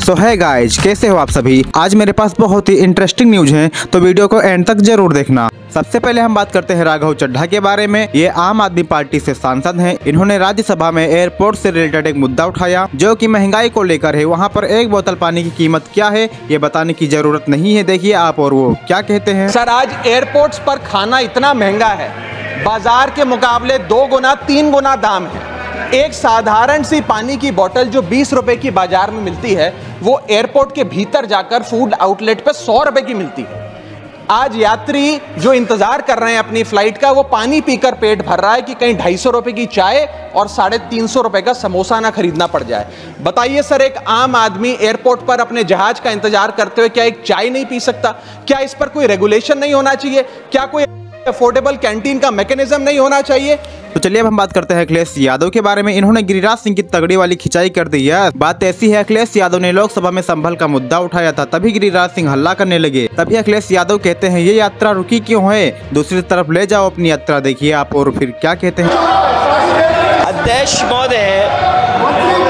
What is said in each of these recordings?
सो है गाइज, कैसे हो आप सभी। आज मेरे पास बहुत ही इंटरेस्टिंग न्यूज है, तो वीडियो को एंड तक जरूर देखना। सबसे पहले हम बात करते हैं राघव चड्ढा के बारे में। ये आम आदमी पार्टी से सांसद हैं। इन्होंने राज्यसभा में एयरपोर्ट से रिलेटेड एक मुद्दा उठाया जो कि महंगाई को लेकर है। वहाँ पर एक बोतल पानी की कीमत क्या है ये बताने की जरूरत नहीं है। देखिए आप और वो क्या कहते हैं। सर, आज एयरपोर्ट्स पर खाना इतना महंगा है, बाजार के मुकाबले 2 गुना 3 गुना दाम है। एक साधारण सी पानी की बोतल जो 20 रुपए की बाजार में मिलती है, वो एयरपोर्ट के भीतर जाकर फूड आउटलेट पर 100 रुपए की मिलती है। आज यात्री जो इंतजार कर रहे हैं अपनी फ्लाइट का, वो पानी पीकर पेट भर रहा है कि कहीं 250 रुपए की चाय और 350 रुपए का समोसा ना खरीदना पड़ जाए। बताइए सर, एक आम आदमी एयरपोर्ट पर अपने जहाज का इंतजार करते हुए क्या एक चाय नहीं पी सकता? क्या इस पर कोई रेगुलेशन नहीं होना चाहिए? क्या कोई अफोर्डेबल कैंटीन का मैकेनिज्म नहीं होना चाहिए? तो चलिए अब हम बात करते हैं अखिलेश यादव के बारे में। इन्होंने गिरिराज सिंह की तगड़ी वाली खिंचाई कर दी है। बात ऐसी है, अखिलेश यादव ने लोकसभा में संभल का मुद्दा उठाया था, तभी गिरिराज सिंह हल्ला करने लगे। तभी अखिलेश यादव कहते हैं ये यात्रा रुकी क्यों है, दूसरी तरफ ले जाओ अपनी यात्रा। देखिए आप और फिर क्या कहते हैं। अध्यक्ष महोदय,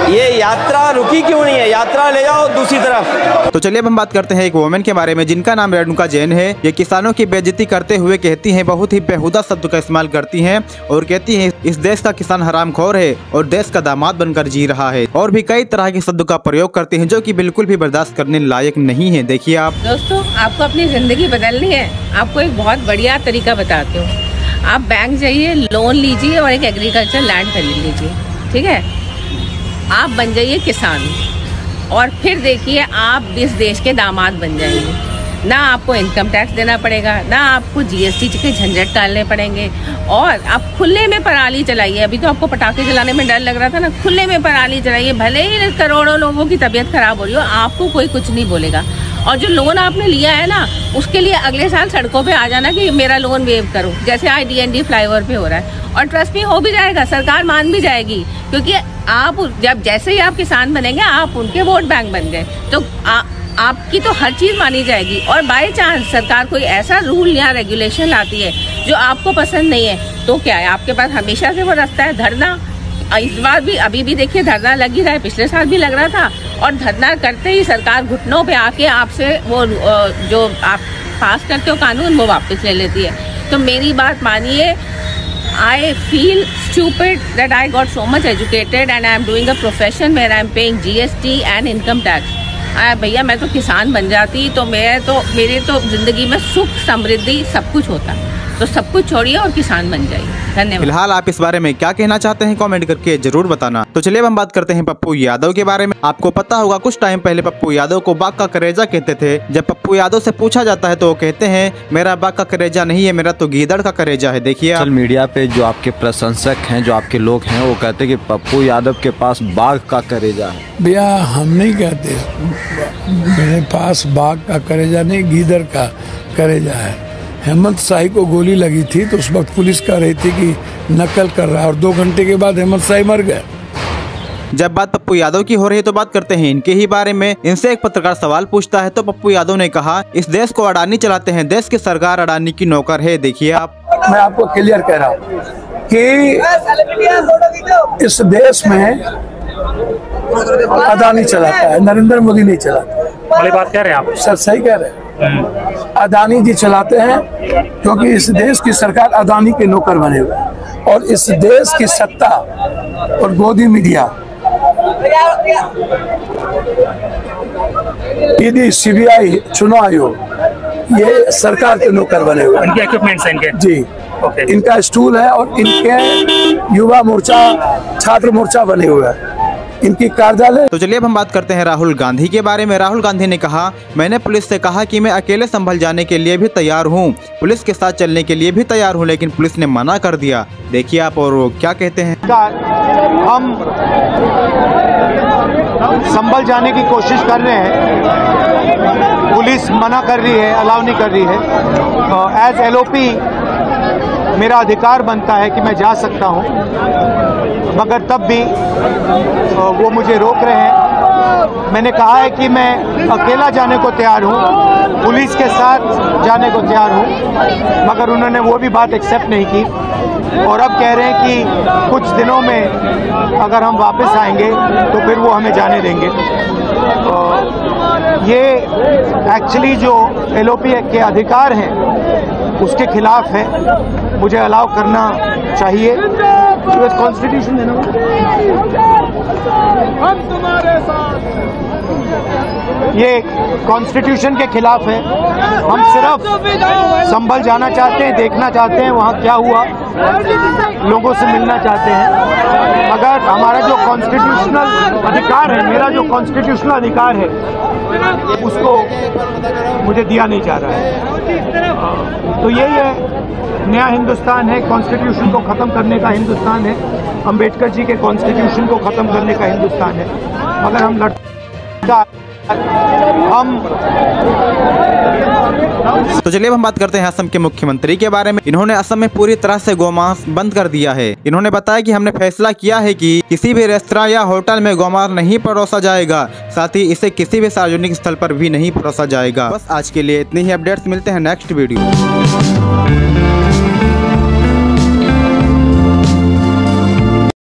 ये यात्रा रुकी क्यों नहीं है, यात्रा ले जाओ दूसरी तरफ। तो चलिए अब हम बात करते हैं एक वुमेन के बारे में जिनका नाम रेणुका जैन है। ये किसानों की बेइज्जती करते हुए कहती हैं, बहुत ही बेहुदा शब्द का इस्तेमाल करती हैं और कहती हैं इस देश का किसान हरामखोर है और देश का दामाद बनकर जी रहा है। और भी कई तरह के शब्दों का प्रयोग करती हैं जो कि बिल्कुल भी बर्दाश्त करने लायक नहीं है। देखिए आप। दोस्तों, आपको अपनी जिंदगी बदलनी है, आपको एक बहुत बढ़िया तरीका बताती हूँ। आप बैंक जाइए, लोन लीजिए और एक एग्रीकल्चर लैंड खरीद लीजिए, ठीक है। आप बन जाइए किसान और फिर देखिए आप इस देश के दामाद बन जाएंगे। ना आपको इनकम टैक्स देना पड़ेगा, ना आपको जीएसटी के झंझट डालने पड़ेंगे और आप खुले में पराली चलाइए। अभी तो आपको पटाखे जलाने में डर लग रहा था ना, खुले में पराली चलाइए। भले ही करोड़ों लोगों की तबीयत खराब हो रही हो, आपको कोई कुछ नहीं बोलेगा। और जो लोन आपने लिया है ना, उसके लिए अगले साल सड़कों पे आ जाना कि मेरा लोन वेव करो, जैसे आज DND फ्लाईओवर पे हो रहा है। और ट्रस्ट में हो भी जाएगा, सरकार मान भी जाएगी, क्योंकि आप जब जैसे ही आप किसान बनेंगे आप उनके वोट बैंक बन गए, तो आपकी तो हर चीज़ मानी जाएगी। और बाय चांस सरकार कोई ऐसा रूल या रेगुलेशन लाती है जो आपको पसंद नहीं है, तो क्या है, आपके पास हमेशा से वो रास्ता है धरना। इस बार भी, अभी भी देखिए धरना लग ही रहा है, पिछले साल भी लग रहा था। और धरना करते ही सरकार घुटनों पे आके आपसे वो जो आप पास करते हो कानून, वो वापस ले लेती है। तो मेरी बात मानिए, I feel stupid that I got so much educated and I am doing a profession where I am paying GST and income tax. भैया मैं तो किसान बन जाती तो मेरे तो जिंदगी में सुख समृद्धि सब कुछ होता। तो सब कुछ छोड़िए और किसान बन जाइए। धन्यवाद। फिलहाल आप इस बारे में क्या कहना चाहते हैं कमेंट करके जरूर बताना। तो चलिए अब हम बात करते हैं पप्पू यादव के बारे में। आपको पता होगा कुछ टाइम पहले पप्पू यादव को बाघ का करेजा कहते थे। जब पप्पू यादव से पूछा जाता है तो वो कहते हैं मेरा बाघ का करेजा नहीं है, मेरा तो गीदड़ का करेजा है। देखिए सोशल मीडिया पे जो आपके प्रशंसक हैं, जो आपके लोग हैं, वो कहते हैं कि पप्पू यादव के पास बाघ का करेजा है। भैया हम नहीं कहते, मेरे पास बाघ का करेजा नहीं, गीदड़ का करेजा है। हेमंत शाही को गोली लगी थी तो उस वक्त पुलिस कह रही थी कि नकल कर रहा है और 2 घंटे के बाद हेमंत शाही मर गए। जब बात पप्पू यादव की हो रही है तो बात करते हैं इनके ही बारे में। इनसे एक पत्रकार सवाल पूछता है तो पप्पू यादव ने कहा इस देश को अडानी चलाते हैं, देश की सरकार अडानी की नौकर है। देखिए आप। मैं आपको क्लियर कह रहा हूँ कि इस देश में अडानी चलाता है, नरेंद्र मोदी नहीं चलाता। वाली बात कह रहे हैं आप? सर सही कह रहे हैं। अडानी जी चलाते हैं क्योंकि इस देश की सरकार अडानी के नौकर बने हुए हैं और इस देश की सत्ता और गोदी मीडिया, ईडी, CBI, चुनाव आयोग, ये सरकार के नौकर बने हुए हैं। इनके इक्विपमेंट्स हैं इनके? जी, इनका स्टूल है और इनके युवा मोर्चा, छात्र मोर्चा बने हुए हैं, इनकी कार्यालय। तो चलिए अब हम बात करते हैं राहुल गांधी के बारे में। राहुल गांधी ने कहा मैंने पुलिस से कहा कि मैं अकेले संभल जाने के लिए भी तैयार हूं, पुलिस के साथ चलने के लिए भी तैयार हूं, लेकिन पुलिस ने मना कर दिया। देखिए आप और वो क्या कहते हैं। हम संभल जाने की कोशिश कर रहे हैं, पुलिस मना कर रही है, अलाउ नहीं कर रही है। एज LOP मेरा अधिकार बनता है कि मैं जा सकता हूं, मगर तब भी वो मुझे रोक रहे हैं। मैंने कहा है कि मैं अकेला जाने को तैयार हूं, पुलिस के साथ जाने को तैयार हूं, मगर उन्होंने वो भी बात एक्सेप्ट नहीं की और अब कह रहे हैं कि कुछ दिनों में अगर हम वापस आएंगे तो फिर वो हमें जाने देंगे। एक्चुअली जो एलओपी के अधिकार हैं उसके खिलाफ है। मुझे अलाउ करना चाहिए। कॉन्स्टिट्यूशन है ना, हम तुम्हारे साथ, ये कॉन्स्टिट्यूशन के खिलाफ है। हम सिर्फ संभल जाना चाहते हैं, देखना चाहते हैं वहाँ क्या हुआ, लोगों से मिलना चाहते हैं। अगर हमारा जो कॉन्स्टिट्यूशनल अधिकार है, मेरा जो कॉन्स्टिट्यूशनल अधिकार है, उसको मुझे दिया नहीं जा रहा है। तो यही है, नया हिंदुस्तान है, कॉन्स्टिट्यूशन को ख़त्म करने का हिंदुस्तान है, अम्बेडकर जी के कॉन्स्टिट्यूशन को ख़त्म करने का हिंदुस्तान है। अगर हम तो चलिए अब हम बात करते हैं असम के मुख्यमंत्री के बारे में। इन्होंने असम में पूरी तरह से गौमांस बंद कर दिया है। इन्होंने बताया कि हमने फैसला किया है कि किसी भी रेस्तरां या होटल में गौमांस नहीं परोसा जाएगा, साथ ही इसे किसी भी सार्वजनिक स्थल पर भी नहीं परोसा जाएगा। बस आज के लिए इतनी ही अपडेट्स, मिलते हैं नेक्स्ट वीडियो।